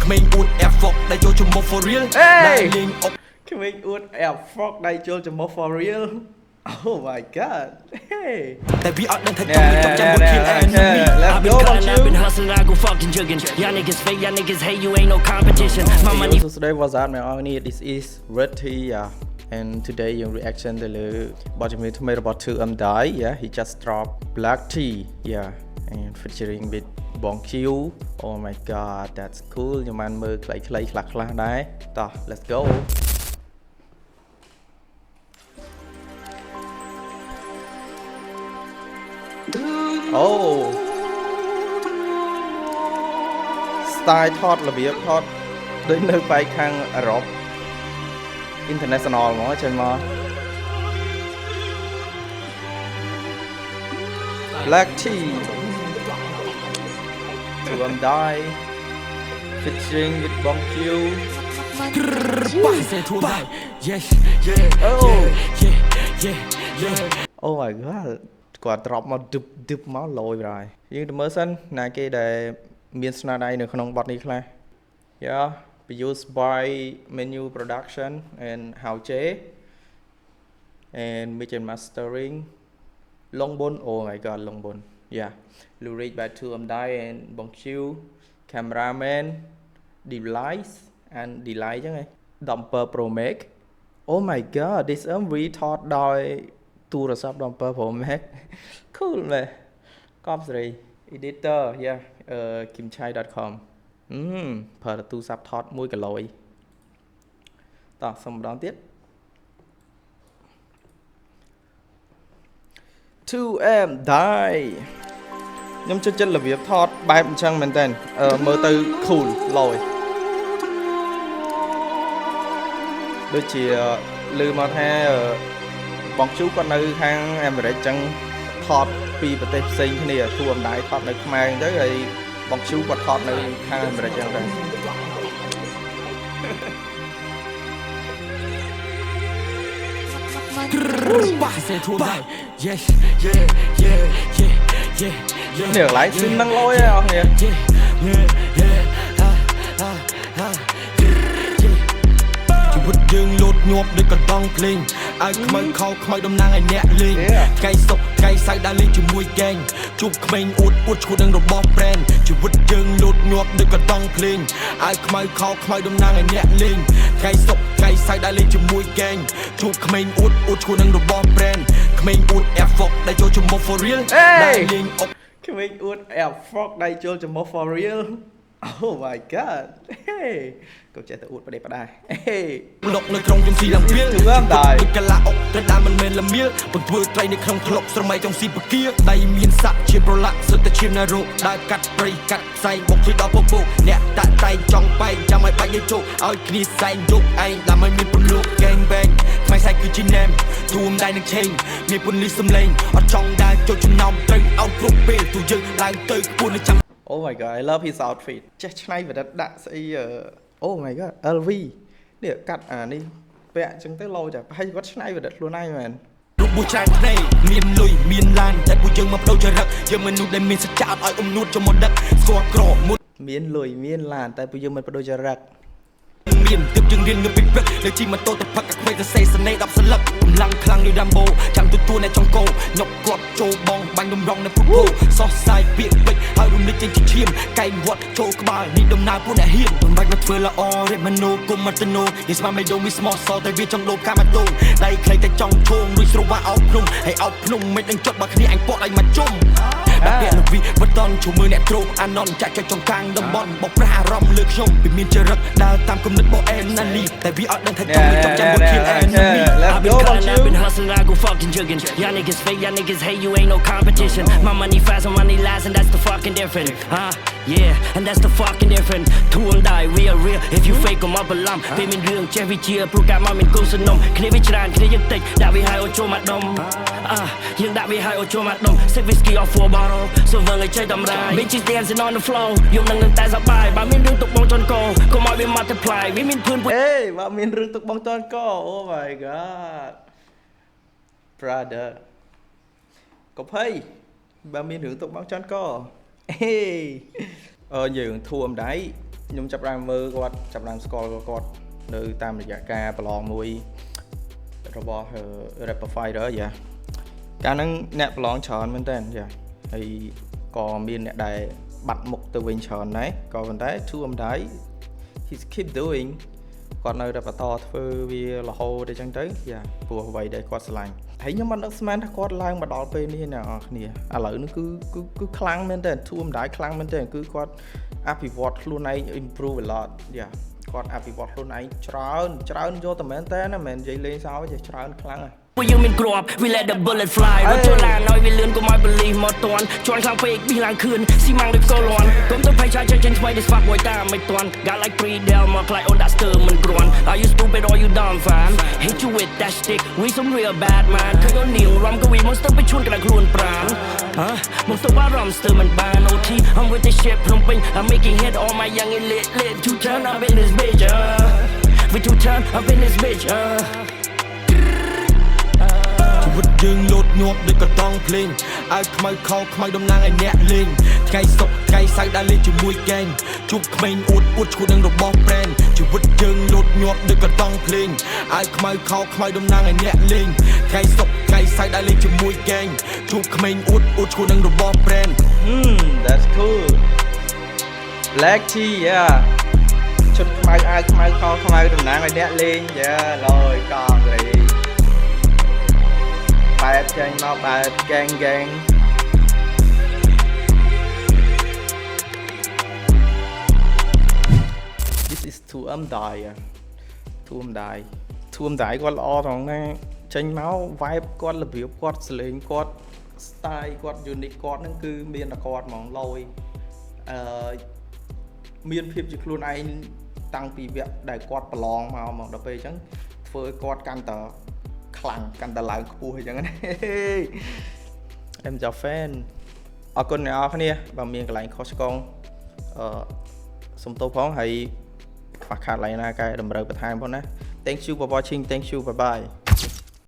ក្មេងអួត Air Force ដែលចូលចំមុខ for real ដែលលេងអុក ក្មេងអួត Air Force ដៃចូលចំមុខ for real Oh my god hey តែវាអត់ដឹងថាចង់ចាំមួយ kill enemy Let's go I've been hustling I go fucking jugging y'all niggas fake y'all niggas hate you ain't no competition my money So today was that អ្នកនរ this is Reddy and today your reaction ទៅលើបទចម្រៀងថ្មីរបស់ 2M Die yeah he just dropped Black Tea yeah and featuring with Bong Q oh my god that's cool ខ្ញុំបានមើលខ្លីៗខ្លះៗដែរតោះ let's go Oh style ថតរបៀបថតដូចនៅបែកខាងអឺរ៉ុប international ហ្មងចេញមក Black Tea 2M Die featuring with Bong Q Yes yeah Oh my god គាត់ drop មកឌឹបមកលយហើយយើងទៅមើលសិនណាគេដែលមានស្នាដៃនៅក្នុងបទនេះខ្លះ Yeah produced by Menu Production and Hao Che and mix and mastering Longbon oh my god Longbon yeah lyric by 2M Die and Bong Q cameraman Delight and Delight ចឹងឯង Dumper Pro Max Oh my god this MV ថតដោយទូរស័ព្ទ Dumper Pro Max cool មែន Copy editor yeah kimchai.com ប្រើទូរស័ព្ទថត1គីឡូតោះសុំម្ដងទៀត 2M Die ខ្ញុំចូលចិត្តរបៀបថតបែបអញ្ចឹងមែនតើមើលទៅ cool ឡយដូចជាឮមកថាបងជូគាត់នៅខាងអាមេរិកអញ្ចឹងថតពីប្រទេសផ្សេងគ្នា 2M Die ថតនៅខ្មែរអញ្ចឹងទៅហើយបងជូគាត់ថតនៅខាងអាមេរិកអញ្ចឹងដែរនេះឡៃស៊ីននឹងលយអស់គ្នាជីវិតយើងលោតញាប់ដូចកតង់ភ្លេងឲ្យខ្មៅខោខ្មៅតំណាងឲ្យអ្នកលេងថ្ងៃសុកថ្ងៃសៅរ៍ដើរលេងជាមួយហ្គេងជួបក្មេងអួតឈួតនឹងរបស់ brand ជីវិតយើងលោតញាប់ដូចកតង់ភ្លេងឲ្យខ្មៅខោខ្មៅតំណាងឲ្យអ្នកលេងថ្ងៃសុកថ្ងៃសៅរ៍ដើរលេងជាមួយហ្គេងជួបក្មេងអួតឈួតនឹងរបស់ brand ក្មេងអួត Air Force ដែលចូលចំមុខ for real ដែលលេងអុកក្មេងអួត Air Force ដៃចូលចំមុខ for real Oh my god hey កុំចេះតែអួតប្រដេប្រដាលុកនៅក្នុងជំស៊ីឡើងវាល 2M Die កាឡាអុកត្រដាមិនមែនល្មៀលបង្ធ្វើត្រីនៅក្នុងក្លុកស្រមៃចង់ស៊ីបគាដៃមានសាក់ជាប្រឡាក់សុទ្ធតែជាណារោដើរកាត់ព្រៃកាត់ផ្សែងបុកជួយដល់ពពោអ្នកតាក់តែងចង់បែកចាំឲ្យបាច់ឲ្យជោគឲ្យគ្នាសែងយកឯងដើម្បីមានពលលោកកេងបែងខ្មៃសាច់គឺជាណែមទួមដៃនឹងឆេងមានពលលីសំឡេងអត់ចង់ដើរចូលចំណោមត្រូវឲ្យគ្រប់ពេលទូយើងឡើងទៅខ្ពស់នៅចាំ Oh my god I love his outfit ចេះឆ្នៃប្រឌិតដាក់ស្អីOh my god LV នេះកាត់អានេះពាក់អញ្ចឹងទៅលោចាប្រហែលគាត់ឆ្នៃប្រឌិតខ្លួនឯងមែនរូបមួយច្រើនភ្នែកមានលុយមានឡានតែពួកយើងមកបដូរចរិតយើងមនុស្សដែលមានសច្ចៈអត់ឲ្យអំនួតចំមុតដឹកស្គាល់ក្រមុតមានលុយមានឡានតែពួកយើងមិនបដូរចរិតមានទឹកយើងរៀននៅពីព្រឹកលើជីម៉ូតូទៅផឹកអាខ្វេទៅសេស្នេហ៍10ស្លឹកកម្លាំងខ្លាំងដូចដាំបូចាំទទួលអ្នកចង់កោញុកគាត់ចូលបងបាញ់ដំរងនៅពុកសោះសាយពាក្យពេចហើយរំលឹកចេញជាឈាមកែងវត្តចូលក្បាលនេះដំណើរពួកអ្នកហ៊ានមិនបាច់មកធ្វើល្អរិបមនោគុំមកទៅណូយស្មានមិនដូរមីស្មោះសតែវាចង់ដូបកាម៉ាតូដៃខ្លីតែចង់ឈោងរួចស្រវាអោបភ្នំហើយអោបភ្នំមិនដឹងចត់បើគ្នាអញពកដៃមកជុំដាក់ពាក្យលវីវត្តនជួមើលអ្នកទ្រោអាណនចាក់ចុចចង្កាំងតំបន់បោកប្រាស់អារម្មណ៍លើខ្ញុំពីមានចរិតដើរតាមគំនិតបោអែនណាលីតែវាអត់ដឹងថាចង់ចាំមួយ kill enemy I've been hustling I go fucking jugging y'all niggas fake y'all niggas hate you ain't no competition my money fast and money last and that's the fucking difference yeah and that's the fucking difference 2M Die real if you fake កុំមកបន្លំពេលមានរឿងចេះវិជាព្រោះការមកមានកូនសនំគ្នាវាច្រើនគ្នាយើងតិចដាក់វាឲ្យអូចូលមកដុំយើងដាក់វាឲ្យអូចូលមកដុំ Sip whiskey off 4 bottle សូវងឲ្យចេះតម្រាយ Bitches dancing on the floor យើងនឹងតែសប្បាយបើមានរឿងទុកបងចនកោកុំឲ្យវា multiply វាមានភឿនបើមានរឿងទុកបងចនកោ Oh my god brother កុំភ័យបើមានរឿងទុកបងចនកោយើង 2M Die ខ្ញុំចាប់បានមើលគាត់ចាប់បានស្គាល់គាត់នៅតាមរយៈការប្រឡងមួយរបស់ Rapper Fighter យ៉ាការហ្នឹងអ្នកប្រឡងច្រើនមែនតើយ៉ាហើយក៏មានអ្នកដែលបាត់មុខទៅវិញច្រើនដែរក៏ប៉ុន្តែ To Amdai he keep doing គាត់នៅតែបន្តធ្វើវារហូតអញ្ចឹងទៅយ៉ាព្រោះអ្វីដែលគាត់ស្រឡាញ់ហើយខ្ញុំមិននឹកស្មានថាគាត់ឡើងមកដល់ពេលនេះអ្នកនរគ្នាឥឡូវនេះគឺខ្លាំងមែនតើ To Amdai ខ្លាំងមែនតើគឺគាត់អភិវឌ្ឍខ្លួនឯង improve a lot យ៉ាគាត់អភិវឌ្ឍខ្លួនឯងច្រើនយកតែមែនតើណាមិននិយាយលេងសើចទេច្រើនខ្លាំង When you mean grow up, we let the bullet fly. Rốt cho là nói vì lươn của mọi believe một tuần. Chọn khang phê bị làng khươn, xi măng được câu loan. Cũng tôi phải try change way this fuck boy ta mày tuần. Got like 3 Del, mark like on that stir mình gruan. Are you stupid or you dumb fam? Hit you with that stick, we some real bad man. Cứ có niềng rum có we monster bị chuôn cả là khuôn pran. Monster ba rumster mình ban OT. I'm with this shit pumping, I'm making hit all my young and lit. To turn up in this bitch, we to turn up in this bitch, ជីវិតយើងលោតញាប់ដូចកតង់ភ្លេងឲ្យខ្មៅខោខ្មៅតំណាងឲ្យអ្នកលេងថ្ងៃសុកថ្ងៃសៅរ៍ដែលលេងជាមួយហ្គេងជួបក្មេងអួតឈួតនឹងរបស់ brand ជីវិតយើងលោតញាប់ដូចកតង់ភ្លេងឲ្យខ្មៅខោខ្មៅតំណាងឲ្យអ្នកលេងថ្ងៃសុកថ្ងៃសៅរ៍ដែលលេងជាមួយហ្គេងជួបក្មេងអួតឈួតនឹងរបស់ brand that's cool Black Tea yeah ឈុតខ្មៅអាវខ្មៅខោខ្មៅតំណាងឲ្យអ្នកលេងយ៉ាឡយកងលេងបែបចេញមកបែបហ្គេងThis is To Amdai គាត់ល្អត្រង់ណាចេញមក vibe គាត់របៀបគាត់សលេងគាត់ style គាត់ unique គាត់ហ្នឹងគឺមានតែគាត់ហ្មងឡយមានភាពជាខ្លួនឯងតាំងពីវគ្គដែលគាត់ប្រឡងមកដល់ពេលអញ្ចឹងធ្វើឲ្យគាត់កាន់តែខ្លាំងកាន់តែឡើងខ្ពស់អញ្ចឹងណាem chào fan អរគុណអ្នកនរគ្នាបើមានកន្លែងខុសឆ្គងសុំទោសផងហើយខ្វះខាតកន្លែងណាកែតម្រូវបន្ថែមផងណា Thank you for watching thank you bye bye